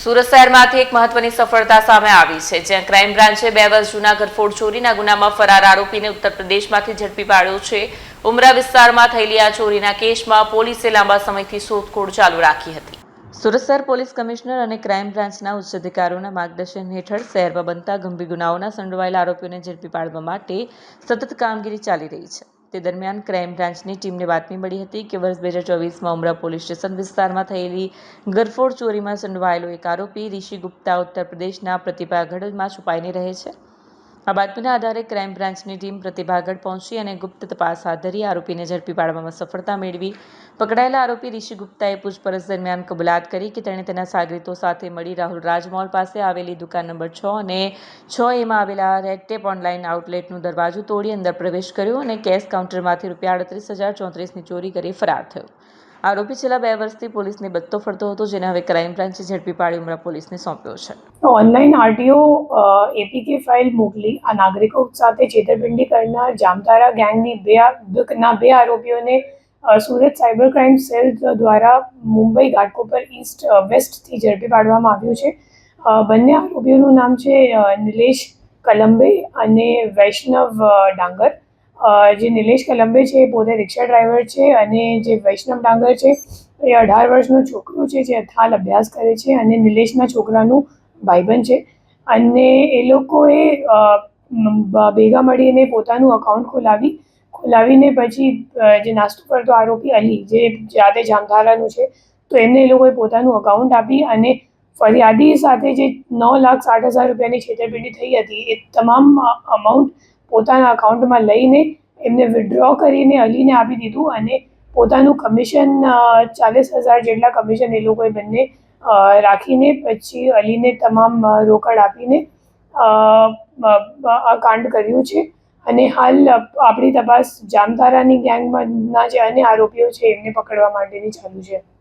સુરત શહેરમાંથી એક મહત્વની સફળતા સામે આવી છે, જ્યાં ક્રાઇમ બ્રાન્ચે 2 વર્ષ જૂના ઘરફોડ ચોરીના ગુનામાં ફરાર આરોપીને ઉત્તર પ્રદેશમાંથી ઝડપી પાડ્યો છે. ઉમરા વિસ્તારમાં થયેલી આ ચોરીના કેસમાં પોલીસે લાંબા સમયથી શોધખોળ ચાલુ રાખી હતી. સુરત શહેર પોલીસ કમિશનર અને ક્રાઇમ બ્રાન્ચના ઉચ્ચ અધિકારીઓના માર્ગદર્શન હેઠળ શહેરમાં બનતા ગંભીર ગુનાઓના સંડોવાયેલા આરોપીઓને ઝડપી પાડવા માટે સતત કામગીરી ચાલી રહી છે. તે દરમિયાન ક્રાઇમ બ્રાન્ચની ટીમને બાતમી મળી હતી કે વર્ષ 2024માં ઉમરા પોલીસ સ્ટેશન વિસ્તારમાં થયેલી ઘરફોડ ચોરીમાં સંડોવાયેલો એક આરોપી ઋષિ ગુપ્તા ઉત્તર પ્રદેશના પ્રતિભાગઢમાં છુપાઈને રહે છે. આ બાતમીના આધારે ક્રાઇમ બ્રાન્ચની ટીમ પ્રતિભાગઢ પહોંચી અને ગુપ્ત તપાસ હાથ ધરી આરોપીને ઝડપી પાડવામાં સફળતા મેળવી. પકડાયેલા આરોપી ઋષિ ગુપ્તાએ પૂછપરછ દરમિયાન કબૂલાત કરી કે તેણે તેના સાગરીતો સાથે મળી રાહુલ રાજ મોલ પાસે આવેલી દુકાન નંબર 6 અને 6A માં આવેલા રેડ ટેપ ઓનલાઈન આઉટલેટનું દરવાજો તોડી અંદર પ્રવેશ કર્યો અને કેશ કાઉન્ટરમાંથી ₹38,034ની ચોરી કરી ફરાર થયો. આરોપી છેલ્લા 2 વર્ષથી પોલીસને બચતો ફરતો હતો, જેને હવે ક્રાઇમ બ્રાન્ચે ઝડપી પાડી ઉમરા પોલીસને સોંપ્યો છે. ઓનલાઈન આરટીઓ એપીકે ફાઇલ મોકલી આ નાગરિકો સાથે છેતરપિંડી કરનાર જામતારા ગેંગની બે આરોપીઓને સુરત સાયબર ક્રાઇમ સેલ દ્વારા મુંબઈ ઘાટકોપર ઈસ્ટ વેસ્ટથી ઝડપી પાડવામાં આવ્યું છે. બંને આરોપીઓનું નામ છે નિલેશ કલંબે અને વૈષ્ણવ ડાંગર. જે નિલેશ કલંબે છે એ પોતે રિક્ષા ડ્રાઈવર છે અને જે વૈષ્ણવ ડાંગર છે એ 18 વર્ષનો છોકરો છે જે હાલ અભ્યાસ કરે છે અને નિલેશના છોકરાનું ભાઈબંધ છે. અને એ લોકોએ ભેગા મળીને પોતાનું અકાઉન્ટ ખોલાવીને પછી જે નાસ્તો કરતો આરોપી અલી જે જાતે જામધારાનું છે, તો એમને એ લોકોએ પોતાનું અકાઉન્ટ આપી અને ફરિયાદી સાથે જે ₹9,60,000ની છેતરપિંડી થઈ હતી એ તમામ અમાઉન્ટ પોતાના અકાઉન્ટમાં લઈને એમને વિથડ્રો કરીને અલીને આપી દીધું અને પોતાનું કમિશન 40,000 જેટલા કમિશન એ લોકોએ બંને રાખીને પછી અલીને તમામ રોકડ આપીને આ કાંડ કર્યું છે. અને હાલ આપણી તપાસ જામતારાની ગેંગના જે અન્ય આરોપીઓ છે એમને પકડવા માટેની ચાલુ છે.